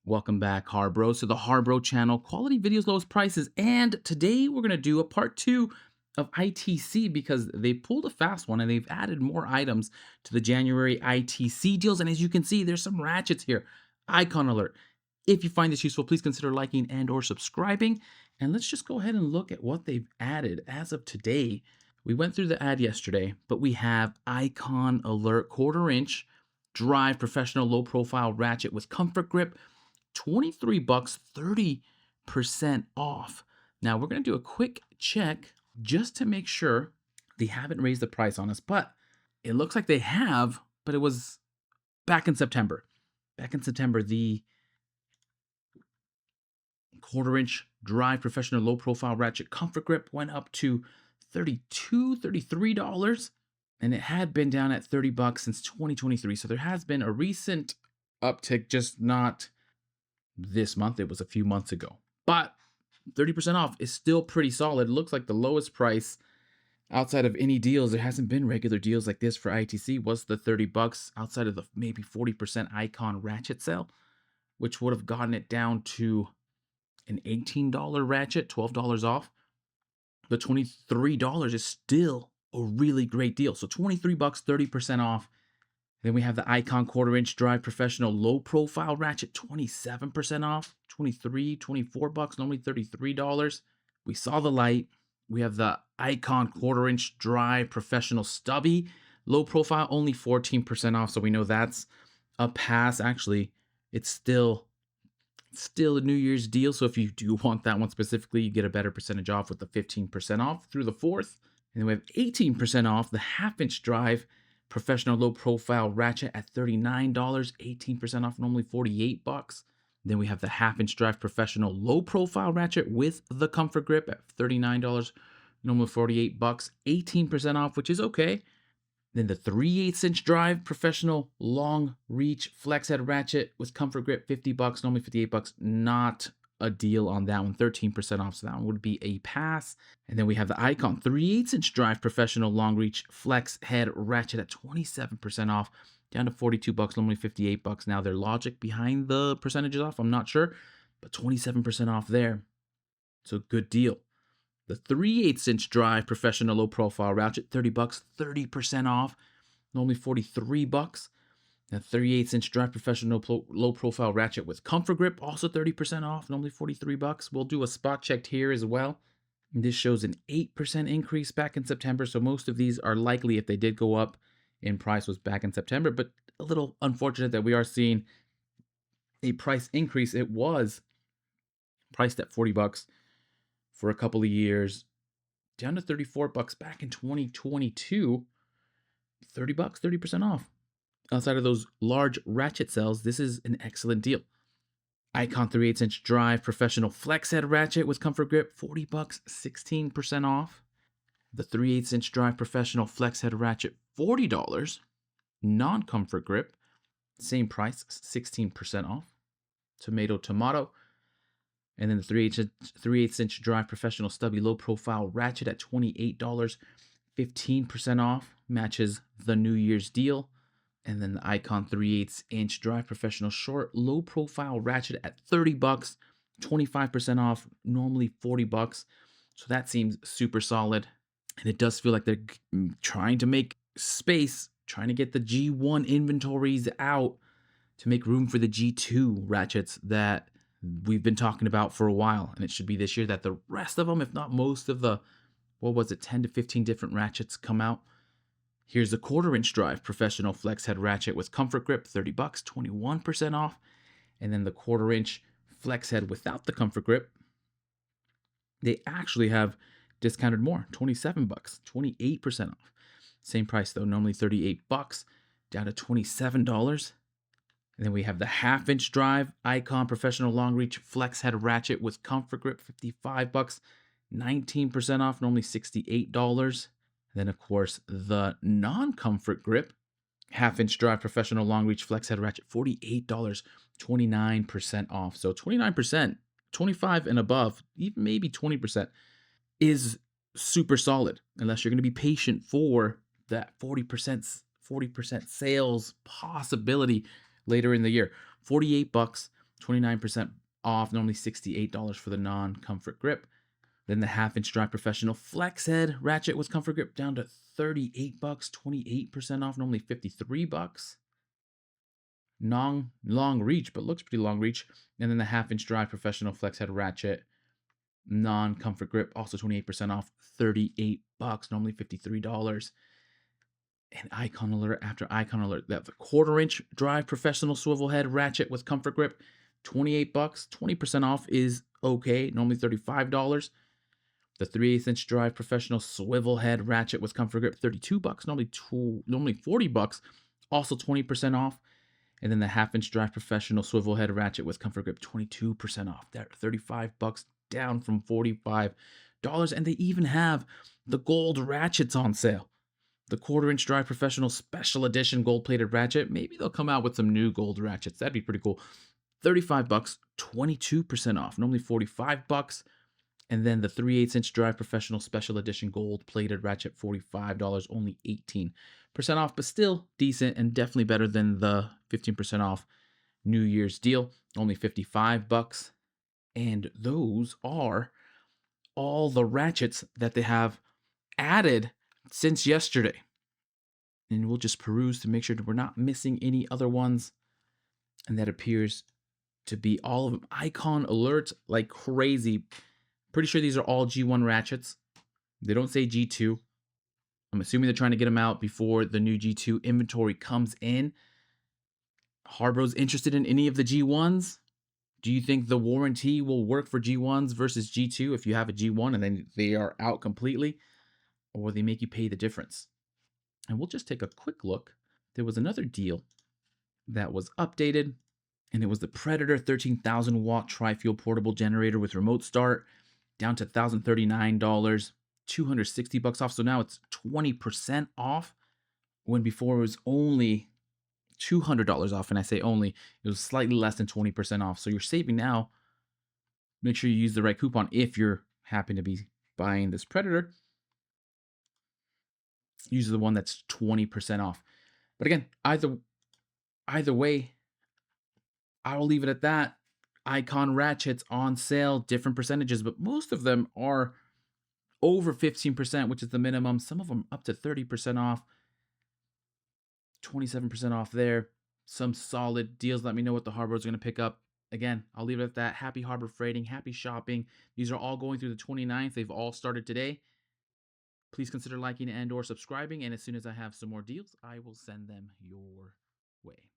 Welcome back, HARBRO, to the HARBRO channel. Quality videos, lowest prices. And today we're going to do a part 2 of ITC because they pulled a fast one and they've added more items to the January ITC deals. And as you can see, there's some ratchets here. Icon alert. If you find this useful, please consider liking and or subscribing. And let's just go ahead and look at what they've added as of today. We went through the ad yesterday, but we have Icon Alert 1/4 inch drive professional low profile ratchet with comfort grip. 23 bucks, 30% off. Now we're going to do a quick check just to make sure they haven't raised the price on us, but it looks like they have, but it was back in September. Back in September, the 1/4 inch drive professional low profile ratchet comfort grip went up to $33, and it had been down at 30 bucks since 2023. So there has been a recent uptick, just not this month. It was a few months ago, but 30% off is still pretty solid. It looks like the lowest price outside of any deals. There hasn't been regular deals like this for ITC. Was the 30 bucks outside of the maybe 40% Icon ratchet sale, which would have gotten it down to an $18 ratchet, $12 off. The $23 is still a really great deal. So 23 bucks, 30% off. Then we have the Icon 1/4 inch drive professional low profile ratchet, 27% off, 24 bucks, normally $33. We saw the light. We have the Icon 1/4 inch drive professional stubby low profile, only 14% off. So we know that's a pass. Actually, it's still a New Year's deal. So if you do want that one specifically, you get a better percentage off with the 15% off through the 4th. And then we have 18% off the 1/2 inch drive professional low profile ratchet at $39, 18% off, normally 48 bucks. Then we have the 1/2 inch drive professional low profile ratchet with the comfort grip at $39, normally 48 bucks, 18% off, which is okay. Then the 3/8 inch drive professional long reach flex head ratchet with comfort grip, 50 bucks, normally 58 bucks. Not a deal on that one, 13% off. So that one would be a pass. And then we have the Icon 3/8 inch drive professional long reach flex head ratchet at 27% off, down to 42 bucks, normally 58 bucks. Now their logic behind the percentages off, I'm not sure, but 27% off there. So good deal. The 3/8 inch drive professional low profile ratchet, 30 bucks, 30% off, normally 43 bucks. The 3/8 inch drive professional low profile ratchet with comfort grip, also 30% off, normally 43 bucks. We'll do a spot check here as well. And this shows an 8% increase back in September. So most of these are likely, if they did go up in price, was back in September, but a little unfortunate that we are seeing a price increase. It was priced at 40 bucks for a couple of years, down to 34 bucks back in 2022. 30 bucks, 30% off. Outside of those large ratchet sales, this is an excellent deal. Icon 3/8 inch drive professional flex head ratchet with comfort grip, 40 bucks, 16% off. The 3/8 inch drive professional flex head ratchet, $40, non-comfort grip, same price, 16% off. Tomato. And then the 3/8 inch drive professional stubby low profile ratchet at $28, 15% off, matches the New Year's deal. And then the Icon 3/8 inch drive professional short low profile ratchet at 30 bucks, 25% off, normally 40 bucks. So that seems super solid. And it does feel like they're trying to make space, trying to get the G1 inventories out to make room for the G2 ratchets that we've been talking about for a while. And it should be this year that the rest of them, if not most of the, 10 to 15 different ratchets come out. Here's the 1/4 inch drive professional flex head ratchet with comfort grip, 30 bucks, 21% off. And then the 1/4 inch flex head without the comfort grip, they actually have discounted more, 27 bucks, 28% off. Same price though, normally 38 bucks, down to $27. And then we have the 1/2 inch drive Icon professional long reach flex head ratchet with comfort grip, 55 bucks, 19% off, normally $68. Then, of course, the non-comfort grip 1/2 inch drive professional long reach flex head ratchet, $48, 29% off. So 29%, 25 and above, even maybe 20% is super solid, unless you're going to be patient for that 40% sales possibility later in the year. 48 bucks, 29% off, normally $68 for the non-comfort grip. Then the half-inch drive professional flex head ratchet with comfort grip down to $38, 28% off, normally $53. Long reach, but looks pretty long reach. And then the half-inch drive professional flex head ratchet non-comfort grip, also 28% off, $38, normally $53. And icon alert after icon alert. That the 1/4-inch drive professional swivel head ratchet with comfort grip, $28, 20% off is okay, normally $35. The 3/8-inch drive professional swivel head ratchet with comfort grip, $32, normally $40, also 20% off. And then the 1/2-inch drive professional swivel head ratchet with comfort grip, 22% off. That $35 down from $45. And they even have the gold ratchets on sale. The 1/4-inch drive professional special edition gold plated ratchet. Maybe they'll come out with some new gold ratchets. That'd be pretty cool. $35, 22% off. Normally $45. And then the 3/8-inch drive professional special edition gold plated ratchet, $45, only 18% off, but still decent and definitely better than the 15% off New Year's deal, only $55. And those are all the ratchets that they have added since yesterday. And we'll just peruse to make sure that we're not missing any other ones. And that appears to be all of them. Icon alerts like crazy. Pretty sure these are all G1 ratchets. They don't say G2. I'm assuming they're trying to get them out before the new G2 inventory comes in. HARBRO's interested in any of the G1s? Do you think the warranty will work for G1s versus G2 if you have a G1 and then they are out completely? Or will they make you pay the difference? And we'll just take a quick look. There was another deal that was updated, and it was the Predator 13,000 watt tri-fuel portable generator with remote start, down to $1,039, $260 off. So now it's 20% off, when before it was only $200 off. And I say only, it was slightly less than 20% off. So you're saving now. Make sure you use the right coupon if you're happen to be buying this Predator. Use the one that's 20% off. But again, either way, I will leave it at that. Icon ratchets on sale, different percentages, but most of them are over 15%, which is the minimum. Some of them up to 30% off, 27% off there. Some solid deals. Let me know what the HARBRO is going to pick up. Again, I'll leave it at that. Happy HARBRO freighting, happy shopping. These are all going through the 29th. They've all started today. Please consider liking and or subscribing. And as soon as I have some more deals, I will send them your way.